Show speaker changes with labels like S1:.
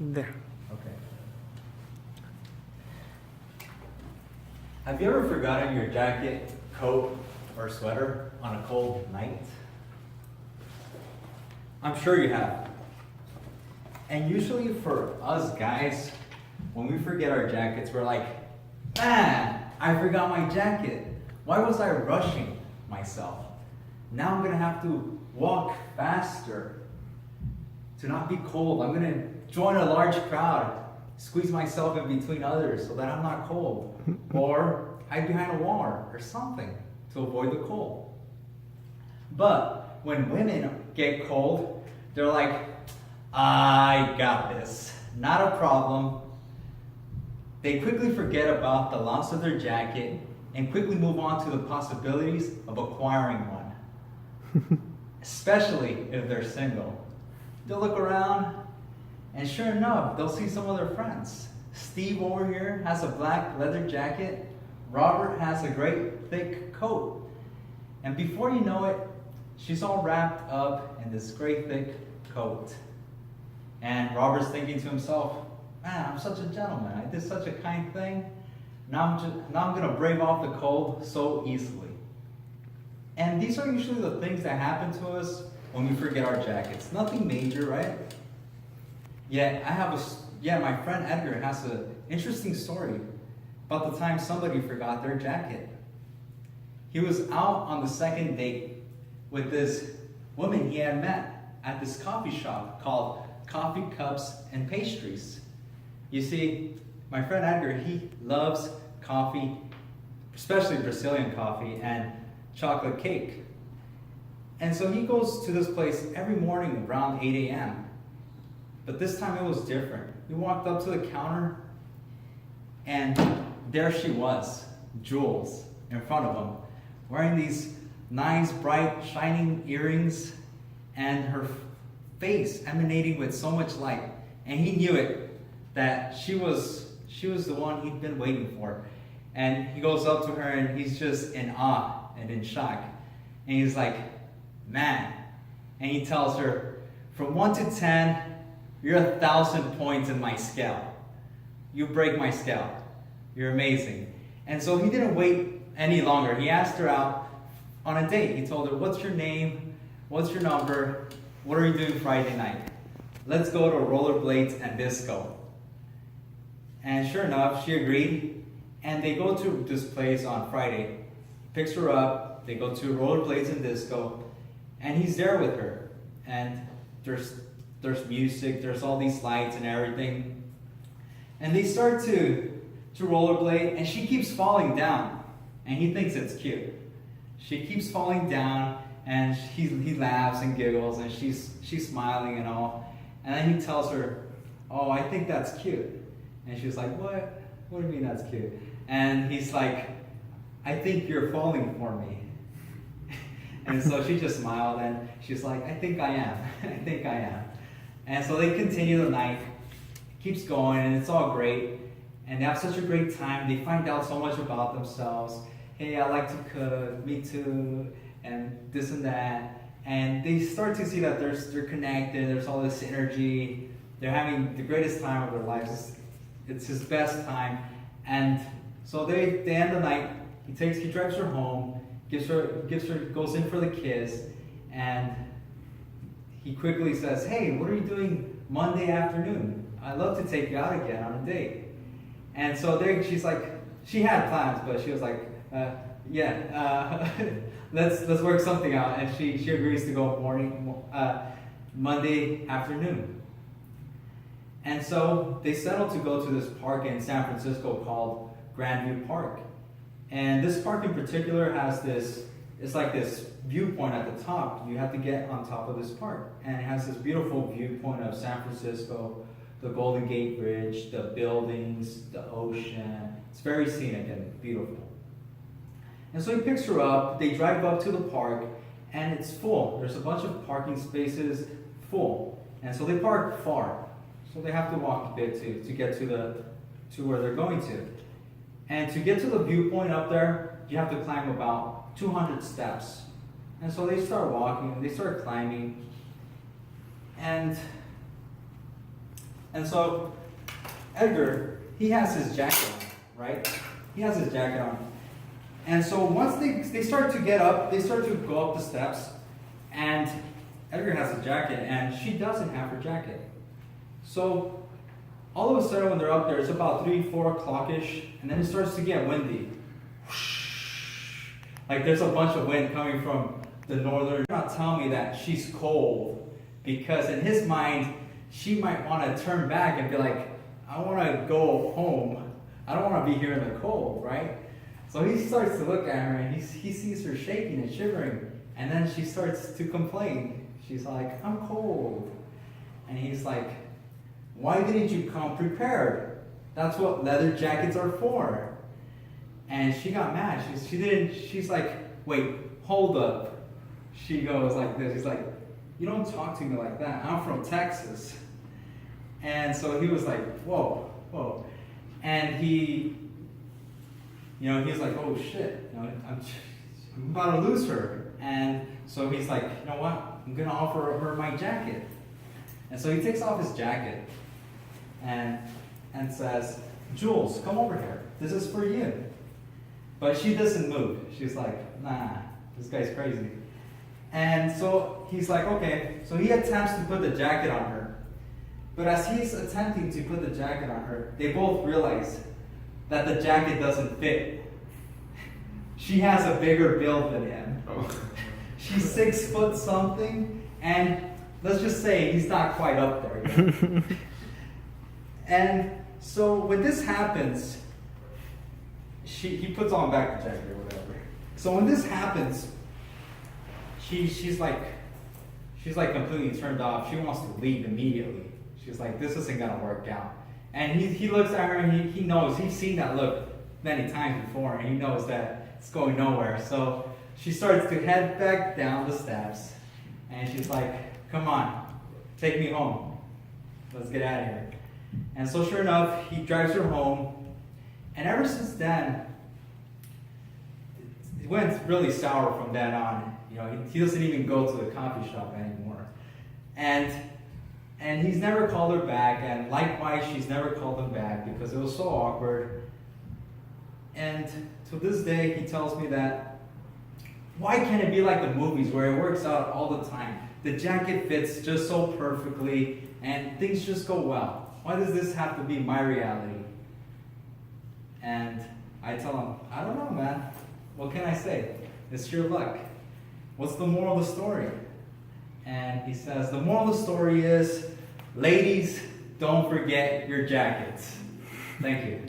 S1: There.
S2: Okay. Have you ever forgotten your jacket, coat, or sweater on a cold night? I'm sure you have. And usually for us guys, when we forget our jackets, we're like, man, I forgot my jacket. Why was I rushing myself? Now I'm gonna have to walk faster to not be cold. I'm gonna join a large crowd, squeeze myself in between others so that I'm not cold. Or hide behind a wall or something to avoid the cold. But when women get cold, they're like, I got this, not a problem. They quickly forget about the loss of their jacket and quickly move on to the possibilities of acquiring one, especially if they're single. They'll look around, and sure enough, they'll see some of their friends. Steve over here has a black leather jacket. Robert has a great thick coat. And before you know it, she's all wrapped up in this great thick coat. And Robert's thinking to himself, man, I'm such a gentleman. I did such a kind thing. Now I'm gonna brave off the cold so easily. And these are usually the things that happen to us when we forget our jackets. Nothing major, right? Yet my friend Edgar has an interesting story about the time somebody forgot their jacket. He was out on the second date with this woman he had met at this coffee shop called Coffee Cups and Pastries. You see, my friend Edgar, he loves coffee, especially Brazilian coffee and chocolate cake. And so he goes to this place every morning around 8 a.m. But this time it was different. He walked up to the counter and there she was, Jules, in front of him, wearing these nice, bright, shining earrings and her face emanating with so much light. And he knew it, that she was the one he'd been waiting for. And he goes up to her and he's just in awe and in shock. And he's like, man. And he tells her, from 1 to 10, you're 1,000 points in my scale. You break my scale. You're amazing. And so he didn't wait any longer. He asked her out on a date. He told her, what's your name? What's your number? What are you doing Friday night? Let's go to rollerblades and disco. And sure enough, she agreed. And they go to this place on Friday. He picks her up. They go to rollerblades and disco. And he's there with her. And there's music. There's all these lights and everything. And they start to rollerblade. And she keeps falling down. And he thinks it's cute. She keeps falling down. And he laughs and giggles. And she's smiling and all. And then he tells her, oh, I think that's cute. And she's like, what? What do you mean that's cute? And he's like, I think you're falling for me. And so she just smiled and she's like, I think I am. I think I am. And so they continue the night. It keeps going and it's all great. And they have such a great time. They find out so much about themselves. Hey, I like to cook. Me too. And this and that. And they start to see that they're connected. There's all this energy. They're having the greatest time of their lives. It's his best time. And so they end the night. He drives her home, goes in for the kiss, and he quickly says, hey, what are you doing Monday afternoon? I'd love to take you out again on a date. And so she's like, she had plans, but she was like, let's work something out. And she agrees to go Monday afternoon. And so they settled to go to this park in San Francisco called Grandview Park. And this park in particular has it's like this viewpoint at the top. You have to get on top of this park. And it has this beautiful viewpoint of San Francisco, the Golden Gate Bridge, the buildings, the ocean. It's very scenic and beautiful. And so he picks her up, they drive up to the park, and it's full. There's a bunch of parking spaces full. And so they park far. So they have to walk a bit to get to where they're going to. And to get to the viewpoint up there, you have to climb about 200 steps. And so they start walking, they start climbing. And And so Edgar, he has his jacket on, right? He has his jacket on. And so once they start to get up, they start to go up the steps, and Edgar has a jacket, and she doesn't have her jacket. So all of a sudden when they're up there, it's about 3, 4 o'clock-ish, and then it starts to get windy. Like there's a bunch of wind coming from the northern. You're not telling me that she's cold, because in his mind, she might want to turn back and be like, I want to go home. I don't want to be here in the cold, right? So he starts to look at her, and he sees her shaking and shivering, and then she starts to complain. She's like, I'm cold. And he's like, why didn't you come prepared? That's what leather jackets are for. And she got mad. She's like, wait, hold up. She goes like this. She's like, you don't talk to me like that. I'm from Texas. And so he was like, whoa, whoa. And he was like, oh shit, I'm about to lose her. And so he's like, you know what? I'm gonna offer her my jacket. And so he takes off his jacket and says, Jules, come over here. This is for you. But she doesn't move. She's like, nah, this guy's crazy. And so he's like, okay. So he attempts to put the jacket on her. But as he's attempting to put the jacket on her, they both realize that the jacket doesn't fit. She has a bigger build than him. Oh. She's 6 foot something, and let's just say he's not quite up there yet. And so when this happens, he puts on back the jacket or whatever. So when this happens, she's like completely turned off. She wants to leave immediately. She's like, this isn't gonna work out. And he looks at her, and he knows, he's seen that look many times before, and he knows that it's going nowhere. So she starts to head back down the steps, and she's like, come on, take me home. Let's get out of here. And so sure enough, he drives her home, and ever since then, it went really sour from then on. He doesn't even go to the coffee shop anymore. And he's never called her back, and likewise, she's never called him back because it was so awkward. And to this day, he tells me that, why can't it be like the movies where it works out all the time? The jacket fits just so perfectly, and things just go well. Why does this have to be my reality? And I tell him, I don't know, man. What can I say? It's your luck. What's the moral of the story? And he says, the moral of the story is, ladies, don't forget your jackets. Thank you.